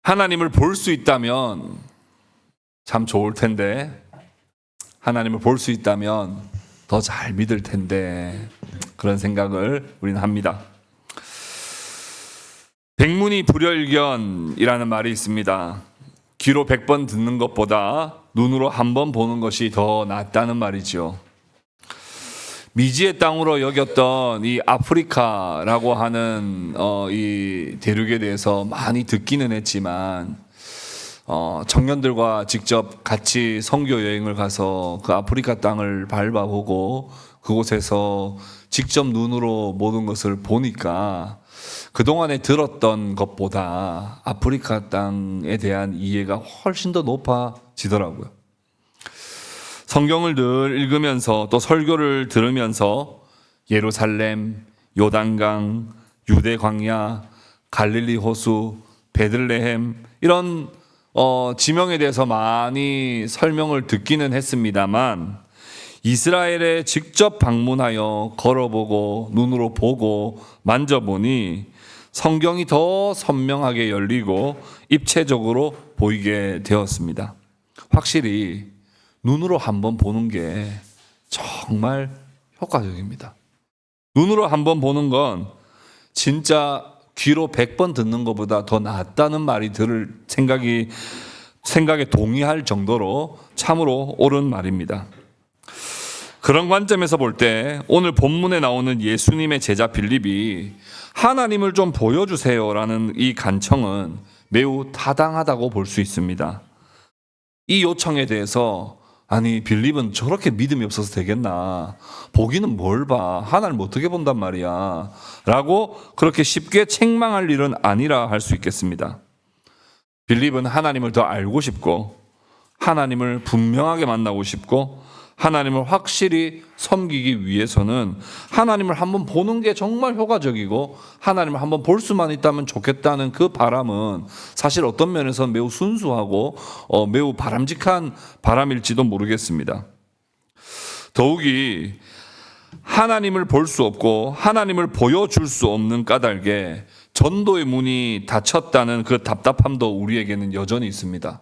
하나님을 볼 수 있다면 참 좋을 텐데, 하나님을 볼 수 있다면 더 잘 믿을 텐데, 그런 생각을 우리는 합니다. 백문이 불여일견이라는 말이 있습니다. 귀로 100번 듣는 것보다 눈으로 한 번 보는 것이 더 낫다는 말이죠. 미지의 땅으로 여겼던 이 아프리카라고 하는 이 대륙에 대해서 많이 듣기는 했지만, 청년들과 직접 같이 선교 여행을 가서 그 아프리카 땅을 밟아보고 그곳에서 직접 눈으로 모든 것을 보니까 그동안에 들었던 것보다 아프리카 땅에 대한 이해가 훨씬 더 높아지더라고요. 성경을 늘 읽으면서 또 설교를 들으면서 예루살렘, 요단강, 유대 광야, 갈릴리 호수, 베들레헴 이런 지명에 대해서 많이 설명을 듣기는 했습니다만, 이스라엘에 직접 방문하여 걸어보고 눈으로 보고 만져보니 성경이 더 선명하게 열리고 입체적으로 보이게 되었습니다. 확실히 눈으로 한번 보는 게 정말 효과적입니다. 눈으로 한번 보는 건 진짜 귀로 100번 듣는 것보다 더 낫다는 말이 들을 생각에 동의할 정도로 참으로 옳은 말입니다. 그런 관점에서 볼 때 오늘 본문에 나오는 예수님의 제자 빌립이 하나님을 좀 보여주세요라는 이 간청은 매우 타당하다고 볼 수 있습니다. 이 요청에 대해서 아니 빌립은 저렇게 믿음이 없어서 되겠나, 보기는 뭘 봐, 하나님 어떻게 본단 말이야 라고 그렇게 쉽게 책망할 일은 아니라 할 수 있겠습니다. 빌립은 하나님을 더 알고 싶고 하나님을 분명하게 만나고 싶고 하나님을 확실히 섬기기 위해서는 하나님을 한번 보는 게 정말 효과적이고 하나님을 한번 볼 수만 있다면 좋겠다는 그 바람은 사실 어떤 면에서는 매우 순수하고 매우 바람직한 바람일지도 모르겠습니다. 더욱이 하나님을 볼 수 없고 하나님을 보여줄 수 없는 까닭에 전도의 문이 닫혔다는 그 답답함도 우리에게는 여전히 있습니다.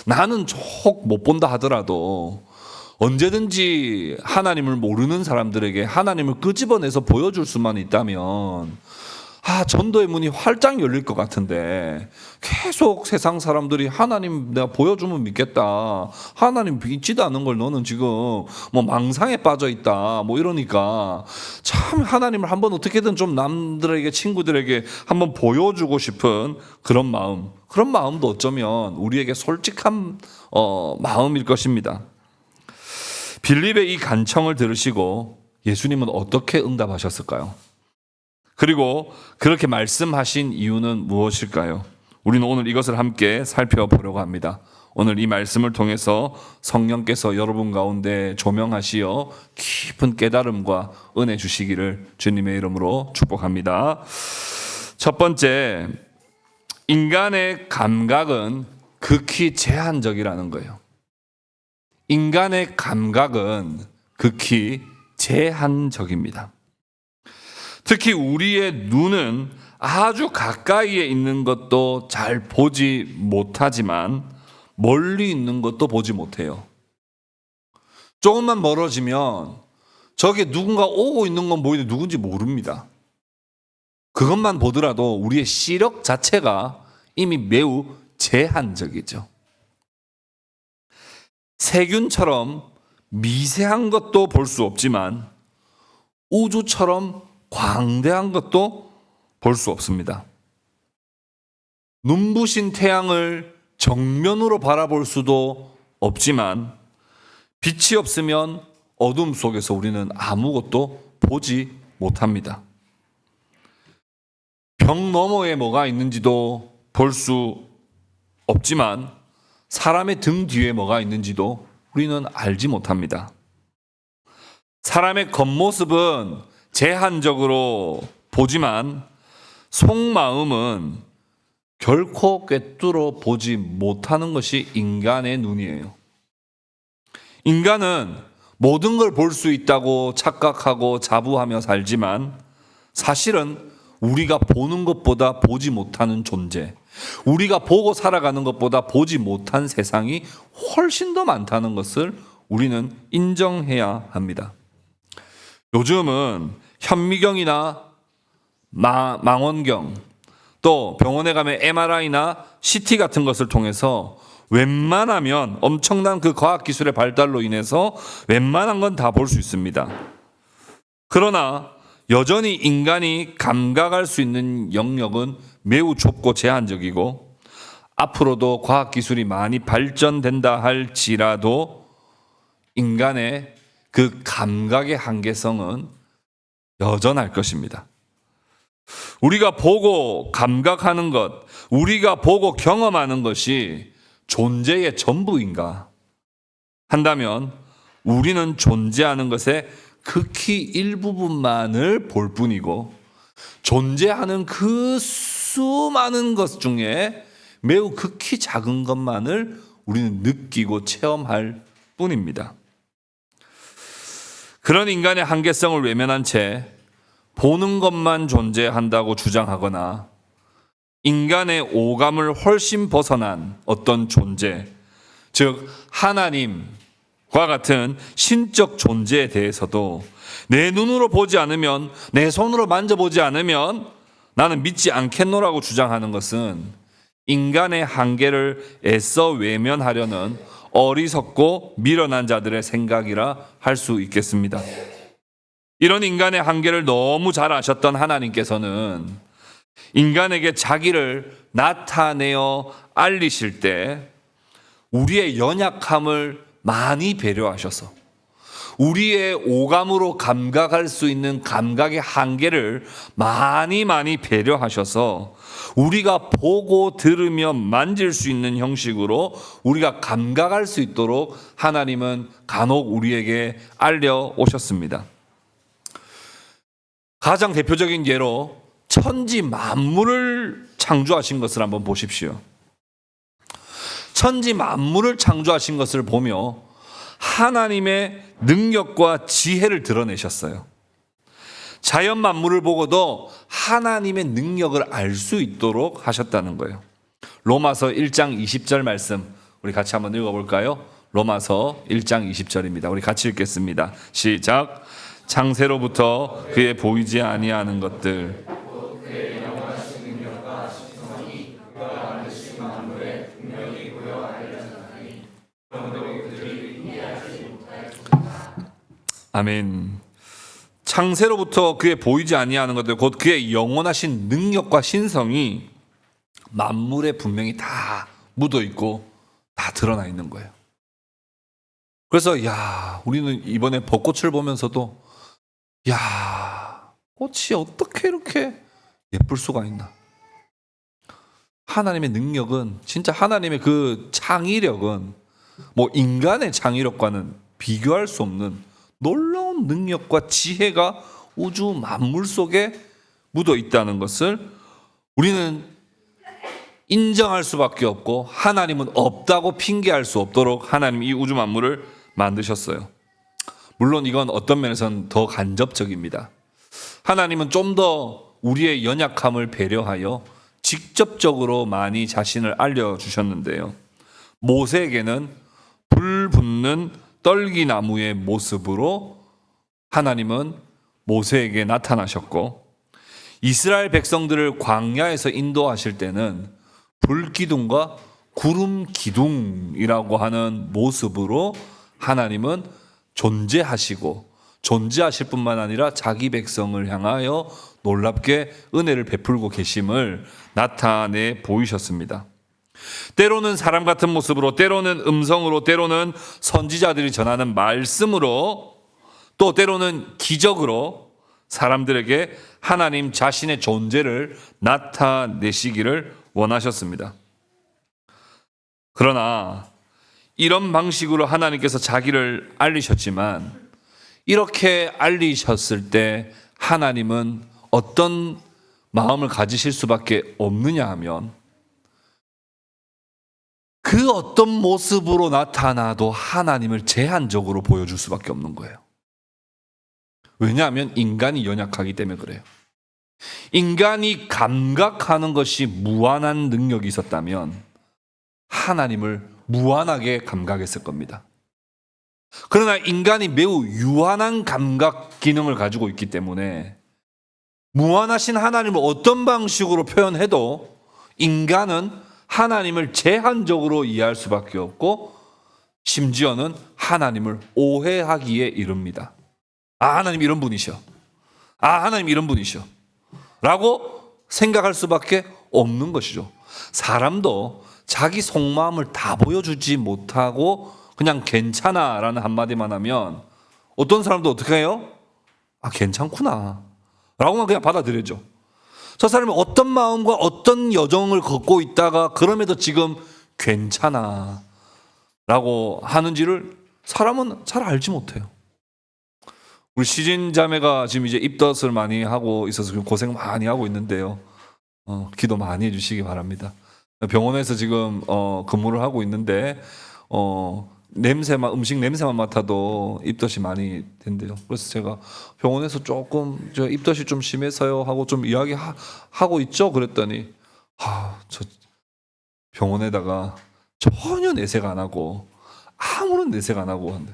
나는 꼭 못 본다 하더라도 언제든지 하나님을 모르는 사람들에게 하나님을 끄집어내서 보여줄 수만 있다면 전도의 문이 활짝 열릴 것 같은데, 계속 세상 사람들이 하나님 내가 보여주면 믿겠다, 하나님 믿지도 않은 걸 너는 지금 뭐 망상에 빠져 있다 뭐 이러니까 참 하나님을 한번 어떻게든 좀 남들에게, 친구들에게 한번 보여주고 싶은 그런 마음도 어쩌면 우리에게 솔직한 마음일 것입니다. 빌립의 이 간청을 들으시고 예수님은 어떻게 응답하셨을까요? 그리고 그렇게 말씀하신 이유는 무엇일까요? 우리는 오늘 이것을 함께 살펴보려고 합니다. 오늘 이 말씀을 통해서 성령께서 여러분 가운데 조명하시어 깊은 깨달음과 은혜 주시기를 주님의 이름으로 축복합니다. 첫 번째, 인간의 감각은 극히 제한적이라는 거예요. 인간의 감각은 극히 제한적입니다. 특히 우리의 눈은 아주 가까이에 있는 것도 잘 보지 못하지만 멀리 있는 것도 보지 못해요. 조금만 멀어지면 저게 누군가 오고 있는 건 보이는데 누군지 모릅니다. 그것만 보더라도 우리의 시력 자체가 이미 매우 제한적이죠. 세균처럼 미세한 것도 볼 수 없지만 우주처럼 광대한 것도 볼 수 없습니다. 눈부신 태양을 정면으로 바라볼 수도 없지만 빛이 없으면 어둠 속에서 우리는 아무것도 보지 못합니다. 벽 너머에 뭐가 있는지도 볼 수 없지만 사람의 등 뒤에 뭐가 있는지도 우리는 알지 못합니다. 사람의 겉모습은 제한적으로 보지만 속마음은 결코 꿰뚫어 보지 못하는 것이 인간의 눈이에요. 인간은 모든 걸 볼 수 있다고 착각하고 자부하며 살지만 사실은 우리가 보는 것보다 보지 못하는 존재, 우리가 보고 살아가는 것보다 보지 못한 세상이 훨씬 더 많다는 것을 우리는 인정해야 합니다. 요즘은 현미경이나 망원경, 또 병원에 가면 MRI나 CT 같은 것을 통해서 웬만하면 엄청난 그 과학기술의 발달로 인해서 웬만한 건 다 볼 수 있습니다. 그러나 여전히 인간이 감각할 수 있는 영역은 매우 좁고 제한적이고, 앞으로도 과학기술이 많이 발전된다 할지라도 인간의 그 감각의 한계성은 여전할 것입니다. 우리가 보고 감각하는 것, 우리가 보고 경험하는 것이 존재의 전부인가 한다면 우리는 존재하는 것의 극히 일부분만을 볼 뿐이고, 존재하는 그 수많은 것 중에 매우 극히 작은 것만을 우리는 느끼고 체험할 뿐입니다. 그런 인간의 한계성을 외면한 채 보는 것만 존재한다고 주장하거나 인간의 오감을 훨씬 벗어난 어떤 존재, 즉 하나님과 같은 신적 존재에 대해서도 내 눈으로 보지 않으면, 내 손으로 만져보지 않으면 나는 믿지 않겠노라고 주장하는 것은 인간의 한계를 애써 외면하려는 어리석고 미련한 자들의 생각이라 할 수 있겠습니다. 이런 인간의 한계를 너무 잘 아셨던 하나님께서는 인간에게 자기를 나타내어 알리실 때 우리의 연약함을 많이 배려하셔서 우리의 오감으로 감각할 수 있는 감각의 한계를 많이 배려하셔서 우리가 보고 들으며 만질 수 있는 형식으로 우리가 감각할 수 있도록 하나님은 간혹 우리에게 알려오셨습니다. 가장 대표적인 예로 천지 만물을 창조하신 것을 한번 보십시오. 천지 만물을 창조하신 것을 보며 하나님의 능력과 지혜를 드러내셨어요. 자연 만물을 보고도 하나님의 능력을 알 수 있도록 하셨다는 거예요. 로마서 1장 20절 말씀 우리 같이 한번 읽어볼까요? 로마서 1장 20절입니다. 우리 같이 읽겠습니다. 시작. 창세로부터 그의 보이지 아니하는 것들 아멘. 창세로부터 그의 보이지 아니하는 것들, 곧 그의 영원하신 능력과 신성이 만물에 분명히 다 묻어 있고 다 드러나 있는 거예요. 그래서 우리는 이번에 벚꽃을 보면서도 꽃이 어떻게 이렇게 예쁠 수가 있나? 하나님의 능력은, 진짜 하나님의 그 창의력은 뭐 인간의 창의력과는 비교할 수 없는 놀라운 능력과 지혜가 우주 만물 속에 묻어 있다는 것을 우리는 인정할 수밖에 없고, 하나님은 없다고 핑계할 수 없도록 하나님이 이 우주 만물을 만드셨어요. 물론 이건 어떤 면에서는 더 간접적입니다. 하나님은 좀 더 우리의 연약함을 배려하여 직접적으로 많이 자신을 알려주셨는데요. 모세에게는 불 붙는 떨기나무의 모습으로 하나님은 모세에게 나타나셨고, 이스라엘 백성들을 광야에서 인도하실 때는 불기둥과 구름 기둥이라고 하는 모습으로 하나님은 존재하실 뿐만 아니라 자기 백성을 향하여 놀랍게 은혜를 베풀고 계심을 나타내 보이셨습니다. 때로는 사람 같은 모습으로, 때로는 음성으로, 때로는 선지자들이 전하는 말씀으로, 또 때로는 기적으로 사람들에게 하나님 자신의 존재를 나타내시기를 원하셨습니다. 그러나 이런 방식으로 하나님께서 자기를 알리셨지만, 이렇게 알리셨을 때 하나님은 어떤 마음을 가지실 수밖에 없느냐 하면, 그 어떤 모습으로 나타나도 하나님을 제한적으로 보여줄 수밖에 없는 거예요. 왜냐하면 인간이 연약하기 때문에 그래요. 인간이 감각하는 것이 무한한 능력이 있었다면 하나님을 무한하게 감각했을 겁니다. 그러나 인간이 매우 유한한 감각 기능을 가지고 있기 때문에 무한하신 하나님을 어떤 방식으로 표현해도 인간은 하나님을 제한적으로 이해할 수밖에 없고 심지어는 하나님을 오해하기에 이릅니다. 아, 하나님 이런 분이셔. 아, 하나님 이런 분이셔. 라고 생각할 수밖에 없는 것이죠. 사람도 자기 속마음을 다 보여주지 못하고 그냥 괜찮아 라는 한마디만 하면 어떤 사람도 어떻게 해요? 아, 괜찮구나 라고만 그냥 받아들여죠. 저 사람이 어떤 마음과 어떤 여정을 걷고 있다가 그럼에도 지금 괜찮아 라고 하는지를 사람은 잘 알지 못해요. 우리 시진 자매가 지금 이제 입덧을 많이 하고 있어서 고생 많이 하고 있는데요. 기도 많이 해주시기 바랍니다. 병원에서 지금 근무를 하고 있는데 음식 냄새만 맡아도 입덧이 많이 된대요. 그래서 제가 병원에서 조금 저 입덧이 좀 심해서요 하고 좀 이야기하고 있죠. 그랬더니 저 병원에다가 전혀 내색 안 하고 아무런 내색 안 하고 한대.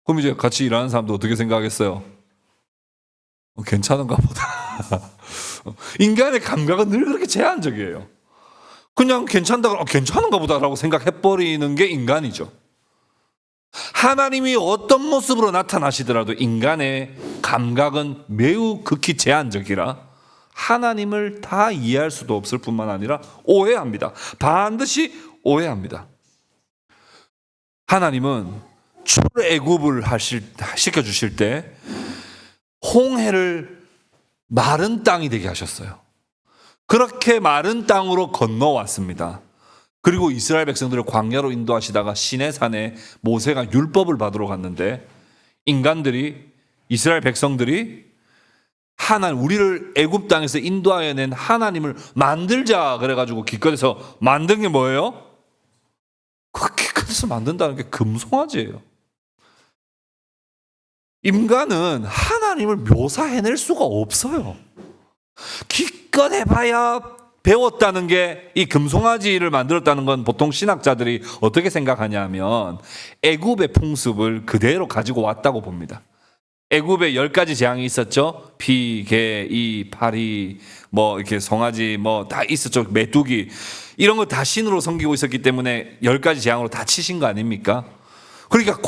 그럼 이제 같이 일하는 사람도 어떻게 생각하겠어요? 괜찮은가 보다. 인간의 감각은 늘 그렇게 제한적이에요. 그냥 괜찮은가 보다라고 생각해버리는 게 인간이죠. 하나님이 어떤 모습으로 나타나시더라도 인간의 감각은 매우 극히 제한적이라 하나님을 다 이해할 수도 없을 뿐만 아니라 오해합니다. 반드시 오해합니다. 하나님은 출애굽을 시켜주실 때 홍해를 마른 땅이 되게 하셨어요. 그렇게 마른 땅으로 건너왔습니다. 그리고 이스라엘 백성들을 광야로 인도하시다가 시내산에 모세가 율법을 받으러 갔는데 이스라엘 백성들이 우리를 애굽 땅에서 인도하여 낸 하나님을 만들자 그래가지고 기껏해서 만든 게 뭐예요? 그 기껏해서 만든다는 게 금송아지예요. 인간은 하나님을 묘사해낼 수가 없어요. 기껏 해봐야 배웠다는 게 이 금송아지를 만들었다는 건 보통 신학자들이 어떻게 생각하냐면 애굽의 풍습을 그대로 가지고 왔다고 봅니다. 애굽에 10가지 재앙이 있었죠. 피, 개, 이, 파리, 이렇게 송아지 다 있었죠. 메뚜기 이런 거 다 신으로 섬기고 있었기 때문에 10가지 재앙으로 다 치신 거 아닙니까? 그러니까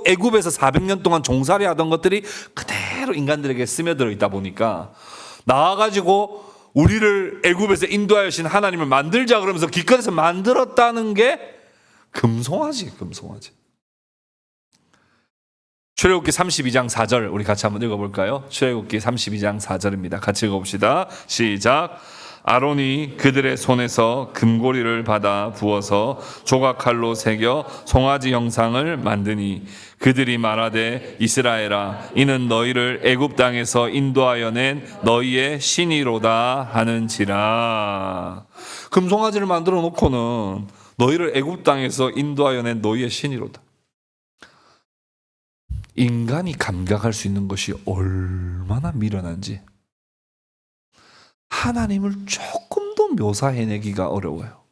애굽에서 400년 동안 종살이 하던 것들이 그대로 인간들에게 스며들어 있다 보니까 나와가지고 우리를 애굽에서 인도하신 하나님을 만들자 그러면서 기껏해서 만들었다는 게 금송아지. 출애굽기 32장 4절 우리 같이 한번 읽어볼까요? 출애굽기 32장 4절입니다. 같이 읽어봅시다. 시작. 아론이 그들의 손에서 금고리를 받아 부어서 조각칼로 새겨 송아지 형상을 만드니 그들이 말하되 이스라엘아 이는 너희를 애굽 땅에서 인도하여 낸 너희의 신이로다 하는지라. 금송아지를 만들어 놓고는 너희를 애굽 땅에서 인도하여 낸 너희의 신이로다. 인간이 감각할 수 있는 것이 얼마나 미련한지 하나님을 조금도 묘사해내기가 어려워요.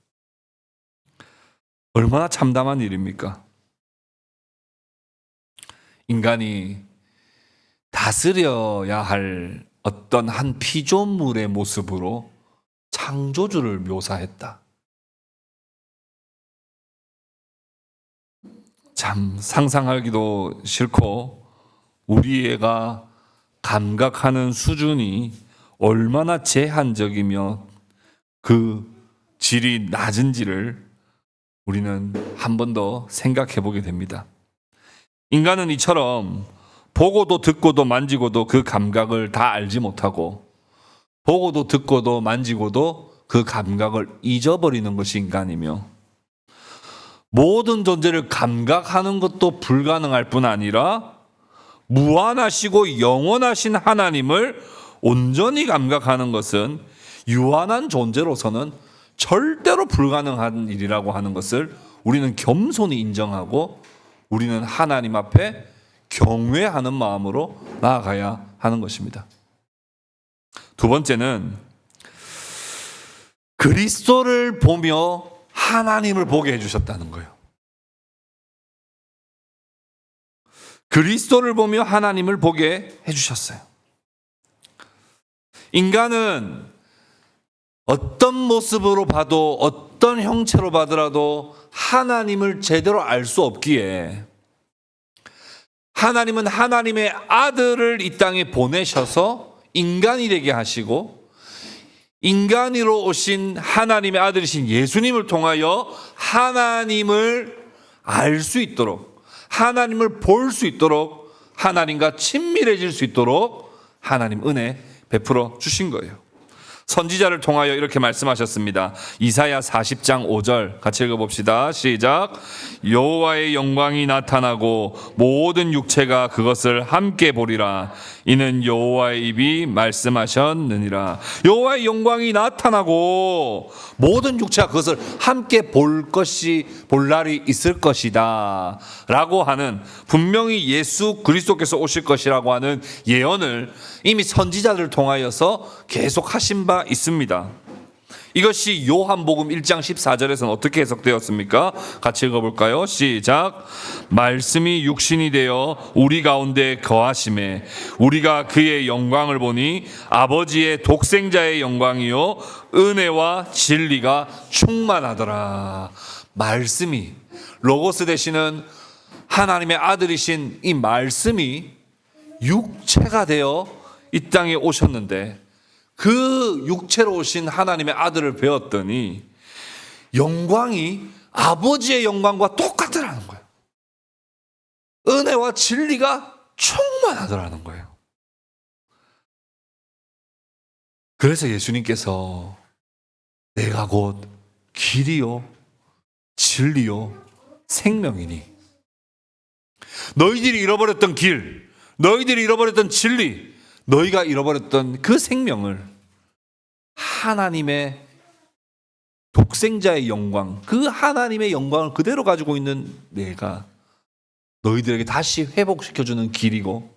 얼마나 참담한 일입니까? 인간이 다스려야 할 어떤 한 피조물의 모습으로 창조주를 묘사했다. 참 상상하기도 싫고 우리 애가 감각하는 수준이 얼마나 제한적이며 그 질이 낮은지를 우리는 한 번 더 생각해 보게 됩니다. 인간은 이처럼 보고도 듣고도 만지고도 그 감각을 다 알지 못하고 보고도 듣고도 만지고도 그 감각을 잊어버리는 것이 인간이며 모든 존재를 감각하는 것도 불가능할 뿐 아니라 무한하시고 영원하신 하나님을 온전히 감각하는 것은 유한한 존재로서는 절대로 불가능한 일이라고 하는 것을 우리는 겸손히 인정하고 우리는 하나님 앞에 경외하는 마음으로 나아가야 하는 것입니다. 두 번째는 그리스도를 보며 하나님을 보게 해주셨다는 거예요. 그리스도를 보며 하나님을 보게 해주셨어요. 인간은 어떤 모습으로 봐도 어떤 형체로 봐더라도 하나님을 제대로 알 수 없기에 하나님은 하나님의 아들을 이 땅에 보내셔서 인간이 되게 하시고 인간으로 오신 하나님의 아들이신 예수님을 통하여 하나님을 알 수 있도록 하나님을 볼 수 있도록 하나님과 친밀해질 수 있도록 하나님 은혜 베풀어 주신 거예요. 선지자를 통하여 이렇게 말씀하셨습니다. 이사야 40장 5절 같이 읽어봅시다. 시작. 여호와의 영광이 나타나고 모든 육체가 그것을 함께 보리라. 이는 여호와의 입이 말씀하셨느니라. 여호와의 영광이 나타나고 모든 육체가 그것을 함께 볼 날이 있을 것이다 라고 하는, 분명히 예수 그리스도께서 오실 것이라고 하는 예언을 이미 선지자들을 통하여서 계속 하신 바 있습니다. 이것이 요한복음 1장 14절에서는 어떻게 해석되었습니까? 같이 읽어볼까요? 시작. 말씀이 육신이 되어 우리 가운데 거하심에 우리가 그의 영광을 보니 아버지의 독생자의 영광이요 은혜와 진리가 충만하더라. 말씀이, 로고스 되시는 하나님의 아들이신 이 말씀이 육체가 되어 이 땅에 오셨는데, 그 육체로 오신 하나님의 아들을 배웠더니 영광이 아버지의 영광과 똑같더라는 거예요. 은혜와 진리가 충만하더라는 거예요. 그래서 예수님께서 내가 곧 길이요 진리요 생명이니, 너희들이 잃어버렸던 길, 너희들이 잃어버렸던 진리, 너희가 잃어버렸던 그 생명을 하나님의 독생자의 영광, 그 하나님의 영광을 그대로 가지고 있는 내가 너희들에게 다시 회복시켜주는 길이고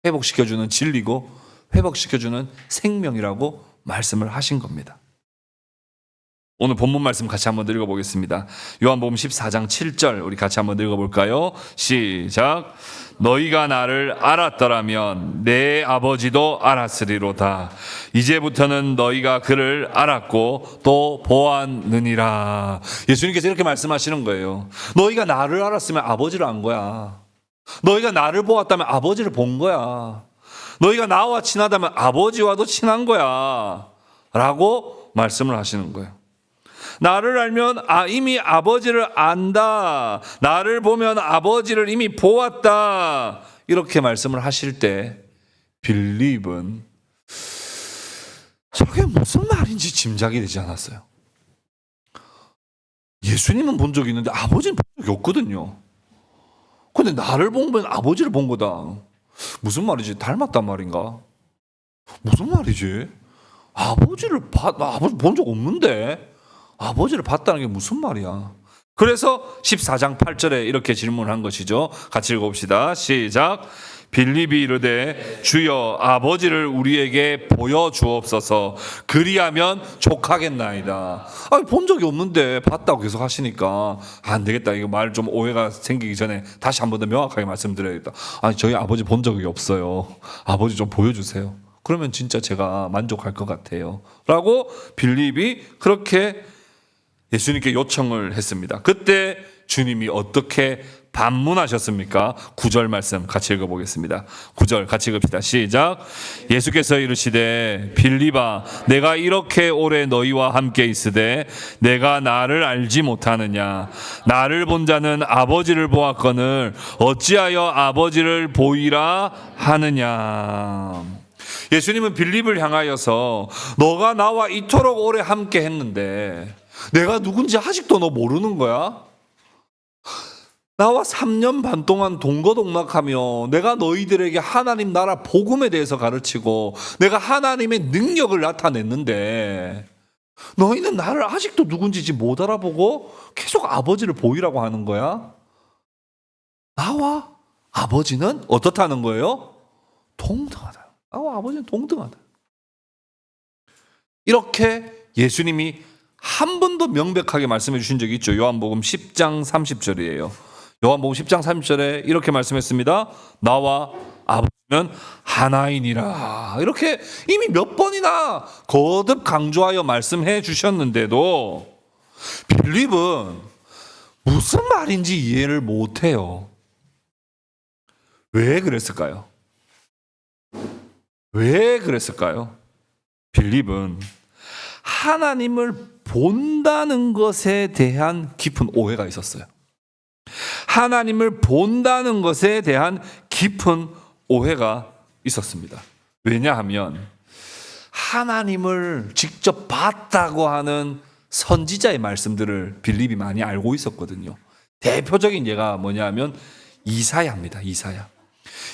회복시켜주는 진리고 회복시켜주는 생명이라고 말씀을 하신 겁니다. 오늘 본문 말씀 같이 한번 읽어보겠습니다. 요한복음 14장 7절 우리 같이 한번 읽어볼까요? 시작. 너희가 나를 알았더라면 내 아버지도 알았으리로다. 이제부터는 너희가 그를 알았고 또 보았느니라. 예수님께서 이렇게 말씀하시는 거예요. 너희가 나를 알았으면 아버지를 안 거야. 너희가 나를 보았다면 아버지를 본 거야. 너희가 나와 친하다면 아버지와도 친한 거야 라고 말씀을 하시는 거예요. 나를 알면 이미 아버지를 안다. 나를 보면 아버지를 이미 보았다. 이렇게 말씀을 하실 때 빌립은 저게 무슨 말인지 짐작이 되지 않았어요. 예수님은 본 적이 있는데 아버지는 본 적이 없거든요. 근데 나를 보면 아버지를 본 거다. 무슨 말이지? 닮았단 말인가? 무슨 말이지? 아버지 본 적 없는데 아버지를 봤다는 게 무슨 말이야? 그래서 14장 8절에 이렇게 질문한 것이죠. 같이 읽어봅시다. 시작. 빌립이 이르되 주여 아버지를 우리에게 보여주옵소서. 그리하면 족하겠나이다. 본 적이 없는데 봤다고 계속 하시니까 안 되겠다. 이거 말 좀 오해가 생기기 전에 다시 한 번 더 명확하게 말씀드려야겠다. 저희 아버지 본 적이 없어요. 아버지 좀 보여주세요. 그러면 진짜 제가 만족할 것 같아요 라고 빌립이 그렇게 예수님께 요청을 했습니다. 그때 주님이 어떻게 반문하셨습니까? 9절 말씀 같이 읽어보겠습니다. 9절 같이 읽읍시다. 시작. 예수께서 이르시되 빌립아 내가 이렇게 오래 너희와 함께 있으되 내가 나를 알지 못하느냐? 나를 본 자는 아버지를 보았거늘 어찌하여 아버지를 보이라 하느냐? 예수님은 빌립을 향하여서 너가 나와 이토록 오래 함께 했는데 내가 누군지 아직도 너 모르는 거야? 나와 3년 반 동안 동거동락하며 내가 너희들에게 하나님 나라 복음에 대해서 가르치고 내가 하나님의 능력을 나타냈는데 너희는 나를 아직도 누군지 못 알아보고 계속 아버지를 보이라고 하는 거야? 나와 아버지는 어떻다는 거예요? 동등하다. 나와 아버지는 동등하다. 이렇게 예수님이 한 번도 명백하게 말씀해 주신 적이 있죠. 요한복음 10장 30절이에요. 요한복음 10장 30절에 이렇게 말씀했습니다. 나와 아버지는 하나이니라. 이렇게 이미 몇 번이나 거듭 강조하여 말씀해 주셨는데도 빌립은 무슨 말인지 이해를 못해요. 왜 그랬을까요? 왜 그랬을까요? 빌립은 하나님을 본다는 것에 대한 깊은 오해가 있었어요. 하나님을 본다는 것에 대한 깊은 오해가 있었습니다. 왜냐하면 하나님을 직접 봤다고 하는 선지자의 말씀들을 빌립이 많이 알고 있었거든요. 대표적인 예가 뭐냐면 이사야입니다. 이사야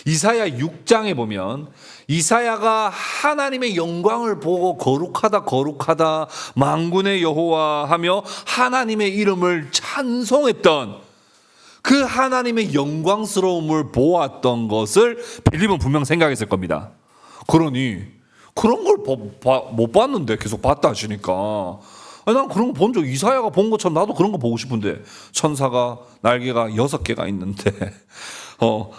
6장에 보면 이사야가 하나님의 영광을 보고 거룩하다 만군의 여호와 하며 하나님의 이름을 찬송했던 그 하나님의 영광스러움을 보았던 것을 빌립은 분명 생각했을 겁니다. 그러니 그런 걸 못 봤는데 계속 봤다 하시니까 난 그런 거 본 적, 이사야가 본 것처럼 나도 그런 거 보고 싶은데 천사가 날개가 6개가 있는데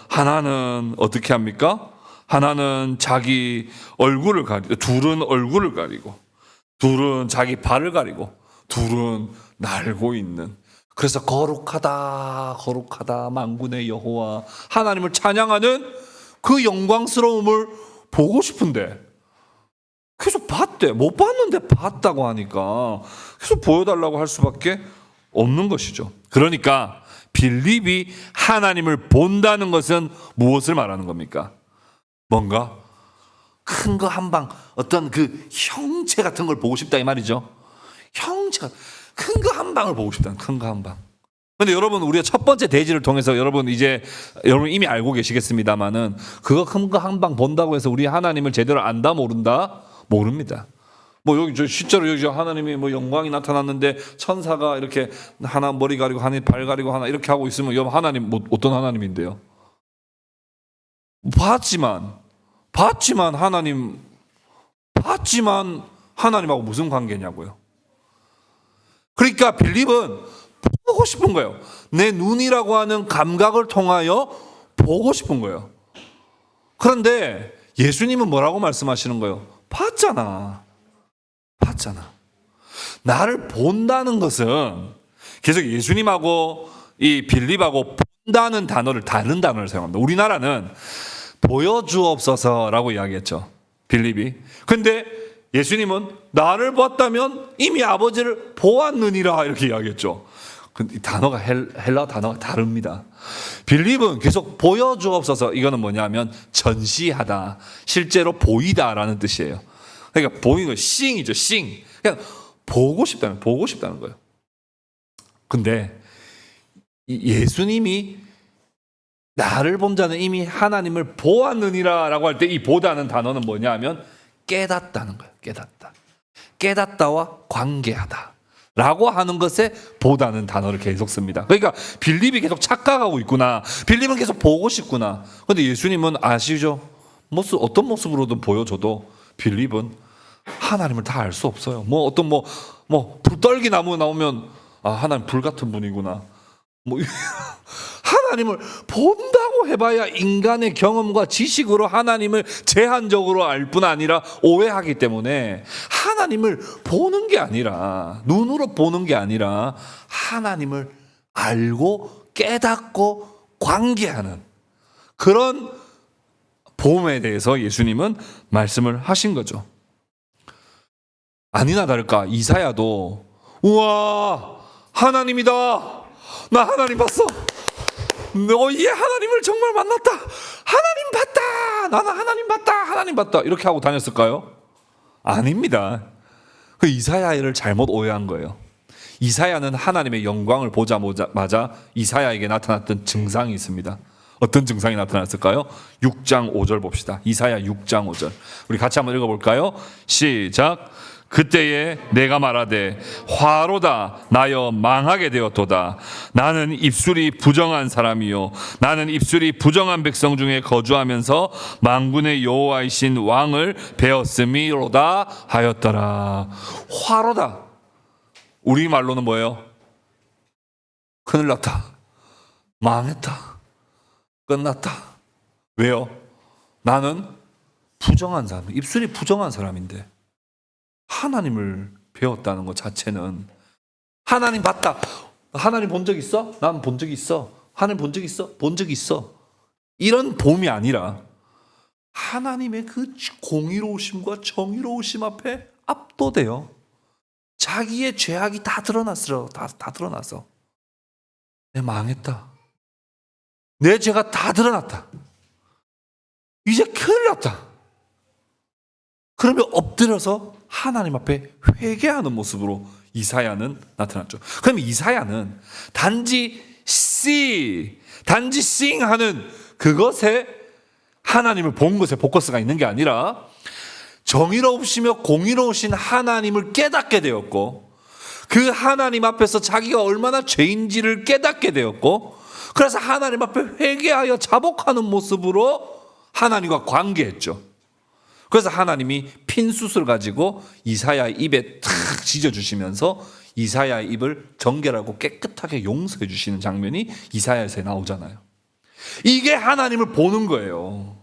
하나는 어떻게 합니까? 하나는 자기 얼굴을 가리고, 둘은 얼굴을 가리고, 둘은 자기 발을 가리고, 둘은 날고 있는. 그래서 거룩하다 만군의 여호와 하나님을 찬양하는 그 영광스러움을 보고 싶은데 계속 봤대. 못 봤는데 봤다고 하니까 계속 보여달라고 할 수밖에 없는 것이죠. 그러니까 빌립이 하나님을 본다는 것은 무엇을 말하는 겁니까? 뭔가 큰 거 한 방, 어떤 그 형체 같은 걸 보고 싶다 이 말이죠. 형체가 큰 거 한 방을 보고 싶다는, 큰 거 한 방. 근데 여러분, 우리가 첫 번째 대지를 통해서 여러분 이미 알고 계시겠습니다만은 그거 큰 거 한 방 본다고 해서 우리 하나님을 제대로 안다 모른다? 모릅니다. 뭐 여기 실제로 여기 하나님이 뭐 영광이 나타났는데 천사가 이렇게 하나 머리 가리고 하나 발 가리고 하나 이렇게 하고 있으면 여러분 하나님 뭐 어떤 하나님인데요? 봤지만 하나님하고 무슨 관계냐고요. 그러니까 빌립은 보고 싶은 거예요. 내 눈이라고 하는 감각을 통하여 보고 싶은 거예요. 그런데 예수님은 뭐라고 말씀하시는 거예요? 봤잖아. 나를 본다는 것은 계속 예수님하고 이 빌립하고 본다는 단어를 다른 단어를 사용합니다. 우리나라는 보여주옵소서라고 이야기했죠. 빌립이. 근데 예수님은 나를 봤다면 이미 아버지를 보았느니라 이렇게 이야기했죠. 근데 이 단어가 헬라 단어가 다릅니다. 빌립은 계속 보여주옵소서, 이거는 뭐냐면 전시하다, 실제로 보이다라는 뜻이에요. 그러니까 보이는 거 싱이죠, 싱. 그냥 보고 싶다는 거예요. 근데 예수님이 나를 본 자는 이미 하나님을 보았느니라라고 할 때 이 보다는 단어는 뭐냐면 깨닫다는 거예요. 깨닫다와 관계하다 라고 하는 것에 보다는 단어를 계속 씁니다. 그러니까 빌립이 계속 착각하고 있구나, 빌립은 계속 보고 싶구나. 근데 예수님은 아시죠? 어떤 모습으로든 보여줘도 빌립은 하나님을 다 알 수 없어요. 불떨기 나무 나오면 하나님 불 같은 분이구나. 하나님을 본다고 해봐야 인간의 경험과 지식으로 하나님을 제한적으로 알 뿐 아니라 오해하기 때문에 하나님을 보는 게 아니라, 눈으로 보는 게 아니라 하나님을 알고 깨닫고 관계하는 그런 보험에 대해서 예수님은 말씀을 하신 거죠. 아니나 다를까 이사야도 우와 하나님이다, 나 하나님 봤어, 너희 하나님을 정말 만났다, 하나님 봤다, 나는 하나님 봤다 이렇게 하고 다녔을까요? 아닙니다. 그 이사야를 잘못 오해한 거예요. 이사야는 하나님의 영광을 보자마자 이사야에게 나타났던 증상이 있습니다. 어떤 증상이 나타났을까요? 6장 5절 봅시다. 이사야 6장 5절. 우리 같이 한번 읽어볼까요? 시작. 그때에 내가 말하되 화로다 나여 망하게 되었도다. 나는 입술이 부정한 사람이요 나는 입술이 부정한 백성 중에 거주하면서 만군의 여호와이신 왕을 배웠음이로다 하였더라. 화로다. 우리말로는 뭐예요? 큰일 났다. 망했다. 끝났다. 왜요? 나는 부정한 사람, 입술이 부정한 사람인데 하나님을 배웠다는 것 자체는 하나님 봤다. 하나님 본 적 있어? 난 본 적 있어. 하나님 본 적 있어? 본 적 있어. 이런 봄이 아니라 하나님의 그 공의로우심과 정의로우심 앞에 압도돼요. 자기의 죄악이 다 드러났어. 다 드러나서 내 망했다. 내 죄가 다 드러났다. 이제 큰일 났다. 그러면 엎드려서 하나님 앞에 회개하는 모습으로 이사야는 나타났죠. 그러면 이사야는 단지 sing 하는 그것에 하나님을 본 것에 포커스가 있는 게 아니라 정의로우시며 공의로우신 하나님을 깨닫게 되었고 그 하나님 앞에서 자기가 얼마나 죄인지를 깨닫게 되었고 그래서 하나님 앞에 회개하여 자복하는 모습으로 하나님과 관계했죠. 그래서 하나님이 핀숯을 가지고 이사야의 입에 탁 찢어주시면서 이사야의 입을 정결하고 깨끗하게 용서해 주시는 장면이 이사야에서 나오잖아요. 이게 하나님을 보는 거예요.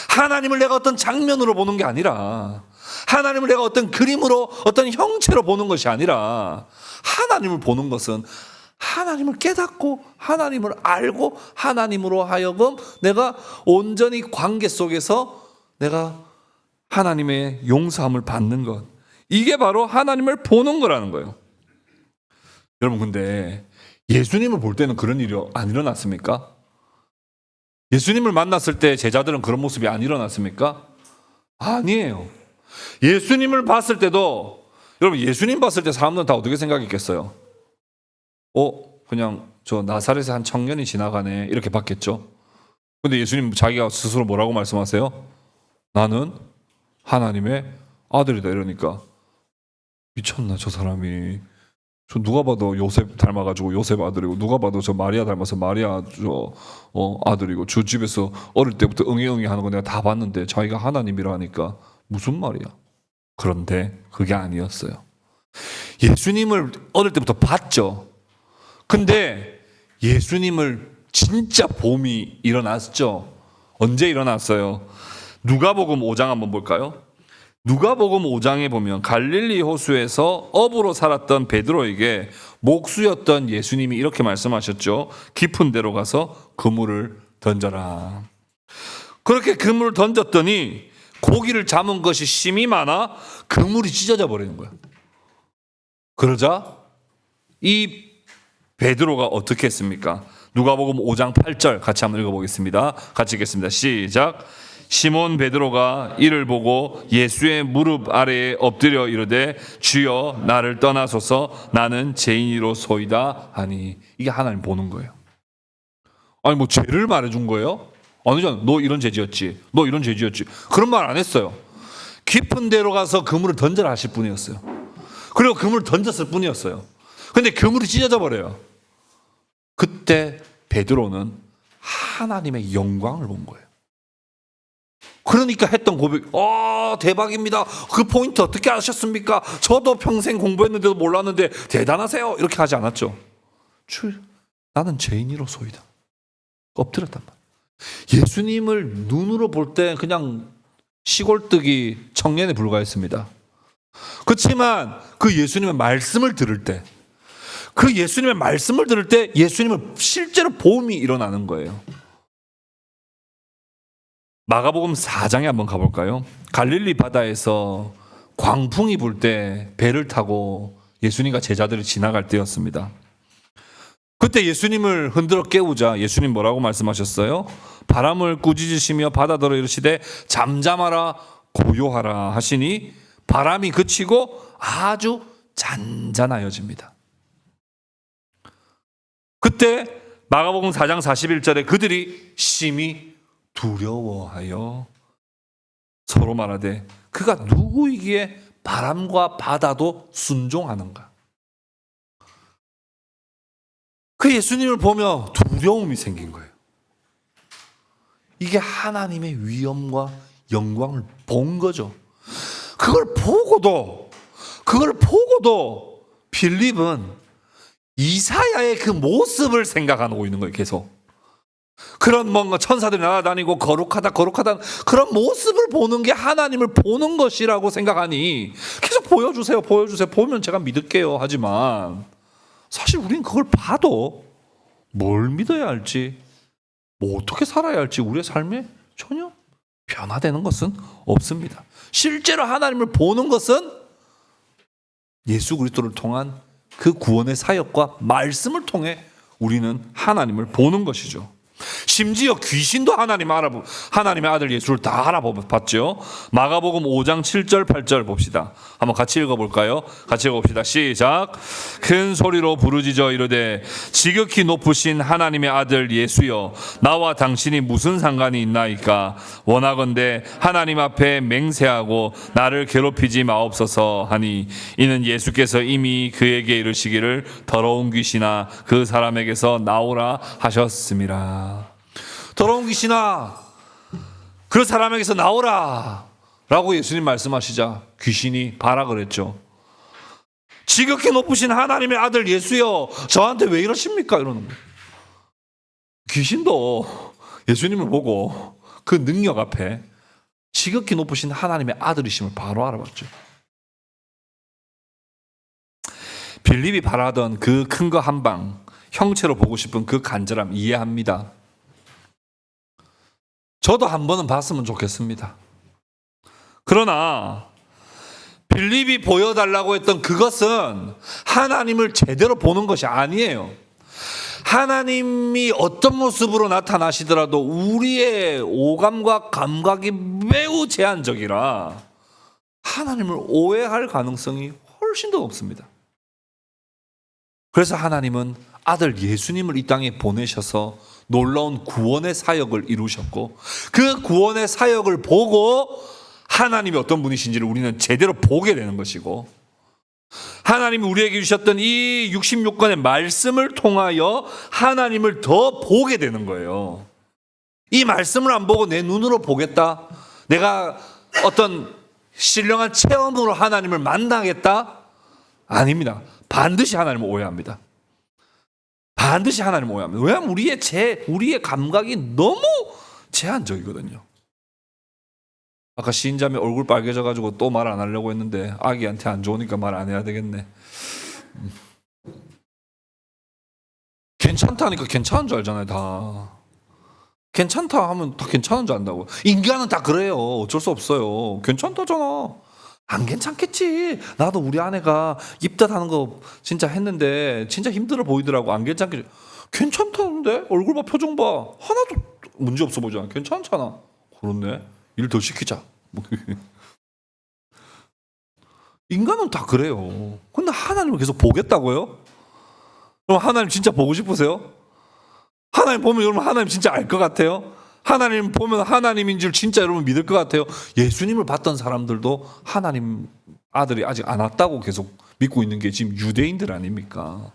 하나님을 내가 어떤 장면으로 보는 게 아니라 하나님을 내가 어떤 그림으로 어떤 형체로 보는 것이 아니라 하나님을 보는 것은 하나님을 깨닫고 하나님을 알고 하나님으로 하여금 내가 온전히 관계 속에서 내가 하나님의 용서함을 받는 것. 이게 바로 하나님을 보는 거라는 거예요. 여러분 근데 예수님을 볼 때는 그런 일이 안 일어났습니까? 예수님을 만났을 때 제자들은 그런 모습이 안 일어났습니까? 아니에요. 예수님을 봤을 때도 여러분 예수님 봤을 때 사람들은 다 어떻게 생각했겠어요? 그냥 저 나사렛의 한 청년이 지나가네 이렇게 봤겠죠. 근데 예수님 자기가 스스로 뭐라고 말씀하세요? 나는 하나님의 아들이다 이러니까 미쳤나 저 사람이. 저 누가 봐도 요셉 닮아가지고 요셉 아들이고 누가 봐도 저 마리아 닮아서 마리아 아들이고 저 집에서 어릴 때부터 응애응애 하는 거 내가 다 봤는데 자기가 하나님이라 하니까 무슨 말이야. 그런데 그게 아니었어요. 예수님을 어릴 때부터 봤죠. 근데 예수님을 진짜 봄이 일어났죠. 언제 일어났어요? 누가복음 5장 한번 볼까요? 누가복음 5장에 보면 갈릴리 호수에서 어부로 살았던 베드로에게 목수였던 예수님이 이렇게 말씀하셨죠. 깊은 데로 가서 그물을 던져라. 그렇게 그물을 던졌더니 고기를 잡은 것이 심이 많아 그물이 찢어져 버리는 거야. 그러자 이 베드로가 어떻게 했습니까? 누가복음 5장 8절 같이 한번 읽어보겠습니다. 같이 읽겠습니다. 시작. 시몬 베드로가 이를 보고 예수의 무릎 아래에 엎드려 이르되 주여 나를 떠나소서 나는 죄인이로소이다 하니. 이게 하나님 보는 거예요. 아니 뭐 죄를 말해준 거예요? 아니잖아. 너 이런 죄 지었지. 너 이런 죄 지었지. 그런 말 안 했어요. 깊은 데로 가서 그물을 던져라 하실 뿐이었어요. 그리고 그물을 던졌을 뿐이었어요. 근데 그물이 찢어져 버려요. 그때 베드로는 하나님의 영광을 본 거예요. 그러니까 했던 고백, 대박입니다. 그 포인트 어떻게 아셨습니까? 저도 평생 공부했는데도 몰랐는데 대단하세요. 이렇게 하지 않았죠. 나는 죄인이로소이다. 엎드렸단 말이에요. 예수님을 눈으로 볼 때 그냥 시골뜨기 청년에 불과했습니다. 그렇지만 그 예수님의 말씀을 들을 때, 그 예수님의 말씀을 들을 때 예수님을 실제로 보험이 일어나는 거예요. 마가복음 4장에 한번 가볼까요? 갈릴리 바다에서 광풍이 불 때 배를 타고 예수님과 제자들이 지나갈 때였습니다. 그때 예수님을 흔들어 깨우자 예수님 뭐라고 말씀하셨어요? 바람을 꾸짖으시며 바다더러 이르시되 잠잠하라 고요하라 하시니 바람이 그치고 아주 잔잔하여집니다. 그때 마가복음 4장 41절에 그들이 심히 두려워하여 서로 말하되 그가 누구이기에 바람과 바다도 순종하는가? 그 예수님을 보며 두려움이 생긴 거예요. 이게 하나님의 위엄과 영광을 본 거죠. 그걸 보고도 빌립은 이사야의 그 모습을 생각하고 있는 거예요. 계속 그런 뭔가 천사들이 날아다니고 거룩하다 그런 모습을 보는 게 하나님을 보는 것이라고 생각하니 계속 보여주세요. 보면 제가 믿을게요. 하지만 사실 우리는 그걸 봐도 뭘 믿어야 할지, 뭐 어떻게 살아야 할지 우리의 삶에 전혀 변화되는 것은 없습니다. 실제로 하나님을 보는 것은 예수 그리스도를 통한 그 구원의 사역과 말씀을 통해 우리는 하나님을 보는 것이죠. 심지어 귀신도 하나님의 아들 예수를 다 알아봤죠. 마가복음 5장 7절 8절 봅시다. 한번 같이 읽어볼까요? 같이 읽어봅시다. 시작. 큰 소리로 부르짖어 이르되 지극히 높으신 하나님의 아들 예수여, 나와 당신이 무슨 상관이 있나이까? 원하건대 하나님 앞에 맹세하고 나를 괴롭히지 마옵소서 하니, 이는 예수께서 이미 그에게 이르시기를 더러운 귀신아 그 사람에게서 나오라 하셨습니다. 더러운 귀신아 그 사람에게서 나오라 라고 예수님 말씀하시자 귀신이 바라 그랬죠. 지극히 높으신 하나님의 아들 예수여, 저한테 왜 이러십니까? 이러는 거예요. 귀신도 예수님을 보고 그 능력 앞에 지극히 높으신 하나님의 아들이심을 바로 알아봤죠. 빌립이 바라던 그 큰 거 한 방, 형체로 보고 싶은 그 간절함 이해합니다. 저도 한 번은 봤으면 좋겠습니다. 그러나 빌립이 보여달라고 했던 그것은 하나님을 제대로 보는 것이 아니에요. 하나님이 어떤 모습으로 나타나시더라도 우리의 오감과 감각이 매우 제한적이라 하나님을 오해할 가능성이 훨씬 더 높습니다. 그래서 하나님은 아들 예수님을 이 땅에 보내셔서 놀라운 구원의 사역을 이루셨고, 그 구원의 사역을 보고 하나님이 어떤 분이신지를 우리는 제대로 보게 되는 것이고, 하나님이 우리에게 주셨던 이 66권의 말씀을 통하여 하나님을 더 보게 되는 거예요. 이 말씀을 안 보고 내 눈으로 보겠다, 내가 어떤 신령한 체험으로 하나님을 만나겠다? 아닙니다. 반드시 하나님을 오해합니다. 반드시 하나님을 오해합니다. 왜냐하면 우리의 감각이 너무 제한적이거든요. 아까 시인자매 얼굴 빨개져가지고 또 말 안 하려고 했는데 아기한테 안 좋으니까 말 안 해야 되겠네. 괜찮다니까 괜찮은 줄 알잖아요. 다 괜찮다 하면 다 괜찮은 줄 안다고. 인간은 다 그래요. 어쩔 수 없어요. 괜찮다잖아. 안 괜찮겠지. 나도 우리 아내가 입덧하는 거 진짜 했는데 진짜 힘들어 보이더라고. 안 괜찮겠지. 괜찮다는데? 얼굴 봐, 표정 봐. 하나도 문제 없어 보이잖아. 괜찮잖아. 그렇네. 일 더 시키자. 인간은 다 그래요. 근데 하나님을 계속 보겠다고요? 그럼 하나님 진짜 보고 싶으세요? 하나님 보면 여러분 하나님 진짜 알 것 같아요? 하나님 보면 하나님인 줄 진짜 여러분 믿을 것 같아요? 예수님을 봤던 사람들도 하나님 아들이 아직 안 왔다고 계속 믿고 있는 게 지금 유대인들 아닙니까?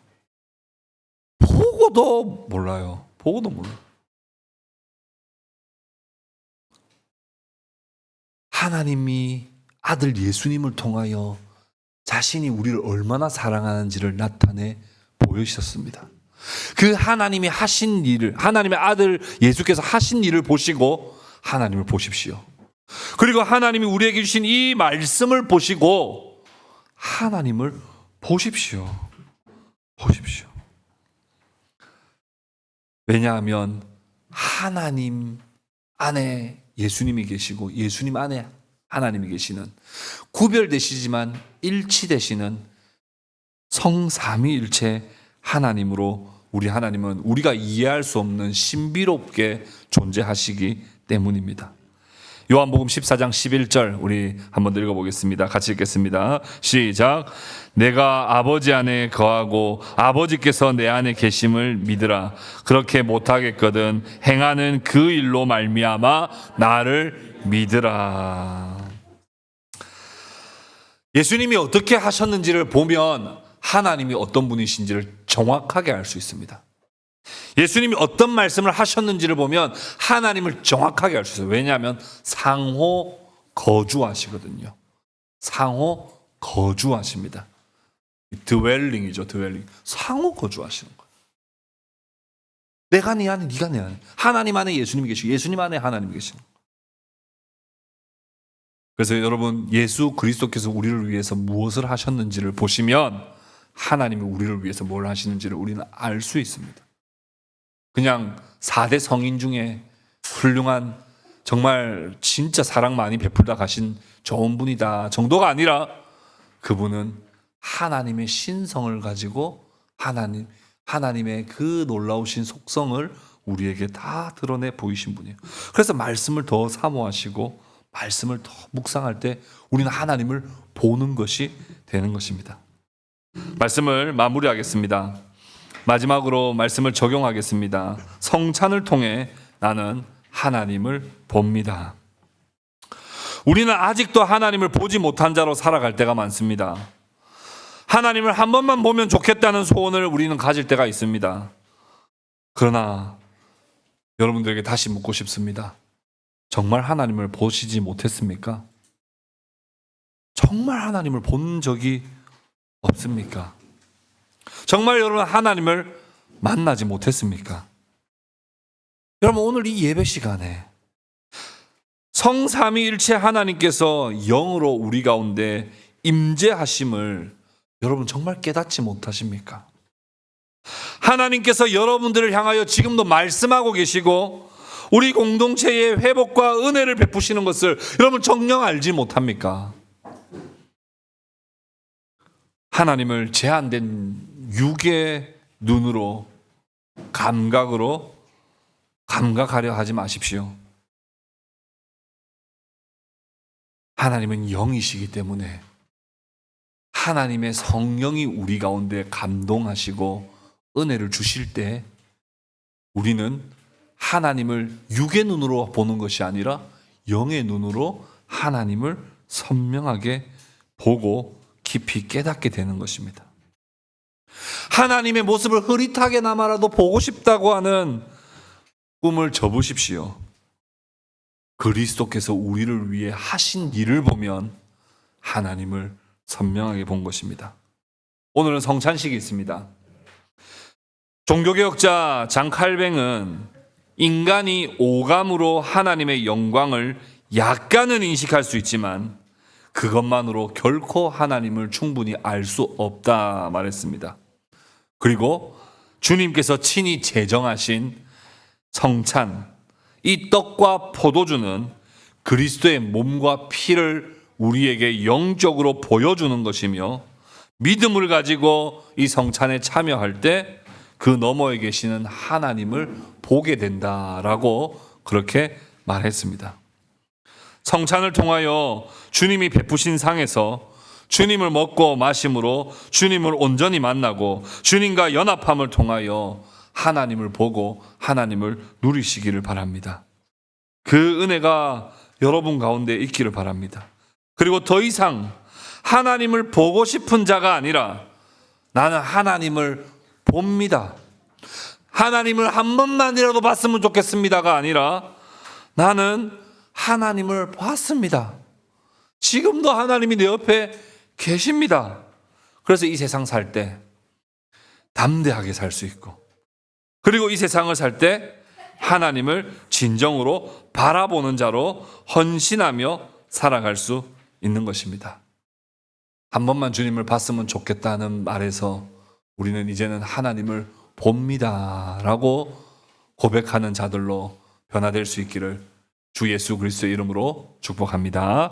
보고도 몰라요. 보고도 몰라요. 하나님이 아들 예수님을 통하여 자신이 우리를 얼마나 사랑하는지를 나타내 보여주셨습니다. 그 하나님이 하신 일을, 하나님의 아들 예수께서 하신 일을 보시고 하나님을 보십시오. 그리고 하나님이 우리에게 주신 이 말씀을 보시고 하나님을 보십시오. 보십시오. 왜냐하면 하나님 안에 예수님이 계시고 예수님 안에 하나님이 계시는, 구별되시지만 일치되시는 성삼위일체 하나님으로 우리 하나님은 우리가 이해할 수 없는 신비롭게 존재하시기 때문입니다. 요한복음 14장 11절 우리 한번 읽어보겠습니다. 같이 읽겠습니다. 시작. 내가 아버지 안에 거하고 아버지께서 내 안에 계심을 믿으라. 그렇게 못하겠거든 행하는 그 일로 말미암아 나를 믿으라. 예수님이 어떻게 하셨는지를 보면 하나님이 어떤 분이신지를 정확하게 알 수 있습니다. 예수님이 어떤 말씀을 하셨는지를 보면 하나님을 정확하게 알 수 있어요. 왜냐하면 상호 거주하시거든요. 상호 거주하십니다. 드웰링이죠, 드웰링. 상호 거주하시는 거예요. 내가 네 안에, 네가 내 안에. 하나님 안에 예수님이 계시고 예수님 안에 하나님이 계시는 거예요. 그래서 여러분, 예수 그리스도께서 우리를 위해서 무엇을 하셨는지를 보시면 하나님이 우리를 위해서 뭘 하시는지를 우리는 알 수 있습니다. 그냥 4대 성인 중에 훌륭한, 정말 진짜 사랑 많이 베풀다 가신 좋은 분이다 정도가 아니라 그분은 하나님의 신성을 가지고 하나님의 그 놀라우신 속성을 우리에게 다 드러내 보이신 분이에요. 그래서 말씀을 더 사모하시고 말씀을 더 묵상할 때 우리는 하나님을 보는 것이 되는 것입니다. 말씀을 마무리하겠습니다. 마지막으로 말씀을 적용하겠습니다. 성찬을 통해 나는 하나님을 봅니다. 우리는 아직도 하나님을 보지 못한 자로 살아갈 때가 많습니다. 하나님을 한 번만 보면 좋겠다는 소원을 우리는 가질 때가 있습니다. 그러나 여러분들에게 다시 묻고 싶습니다. 정말 하나님을 보시지 못했습니까? 정말 하나님을 본 적이 없습니까? 정말 여러분 하나님을 만나지 못했습니까? 여러분 오늘 이 예배 시간에 성삼위일체 하나님께서 영으로 우리 가운데 임재하심을 여러분 정말 깨닫지 못하십니까? 하나님께서 여러분들을 향하여 지금도 말씀하고 계시고 우리 공동체의 회복과 은혜를 베푸시는 것을 여러분 정녕 알지 못합니까? 하나님을 제한된 육의 눈으로 감각으로 감각하려 하지 마십시오. 하나님은 영이시기 때문에 하나님의 성령이 우리 가운데 감동하시고 은혜를 주실 때 우리는 하나님을 육의 눈으로 보는 것이 아니라 영의 눈으로 하나님을 선명하게 보고 깊이 깨닫게 되는 것입니다. 하나님의 모습을 흐릿하게나마라도 보고 싶다고 하는 꿈을 접으십시오. 그리스도께서 우리를 위해 하신 일을 보면 하나님을 선명하게 본 것입니다. 오늘은 성찬식이 있습니다. 종교개혁자 장 칼뱅은 인간이 오감으로 하나님의 영광을 약간은 인식할 수 있지만 그것만으로 결코 하나님을 충분히 알 수 없다 말했습니다. 그리고 주님께서 친히 제정하신 성찬, 이 떡과 포도주는 그리스도의 몸과 피를 우리에게 영적으로 보여주는 것이며 믿음을 가지고 이 성찬에 참여할 때 그 너머에 계시는 하나님을 보게 된다라고 그렇게 말했습니다. 성찬을 통하여 주님이 베푸신 상에서 주님을 먹고 마심으로 주님을 온전히 만나고 주님과 연합함을 통하여 하나님을 보고 하나님을 누리시기를 바랍니다. 그 은혜가 여러분 가운데 있기를 바랍니다. 그리고 더 이상 하나님을 보고 싶은 자가 아니라 나는 하나님을 봅니다. 하나님을 한 번만이라도 봤으면 좋겠습니다가 아니라 나는 하나님을 봤습니다. 지금도 하나님이 내 옆에 계십니다. 그래서 이 세상 살 때 담대하게 살 수 있고 그리고 이 세상을 살 때 하나님을 진정으로 바라보는 자로 헌신하며 살아갈 수 있는 것입니다. 한 번만 주님을 봤으면 좋겠다는 말에서 우리는 이제는 하나님을 봅니다 라고 고백하는 자들로 변화될 수 있기를 주 예수 그리스도의 이름으로 축복합니다.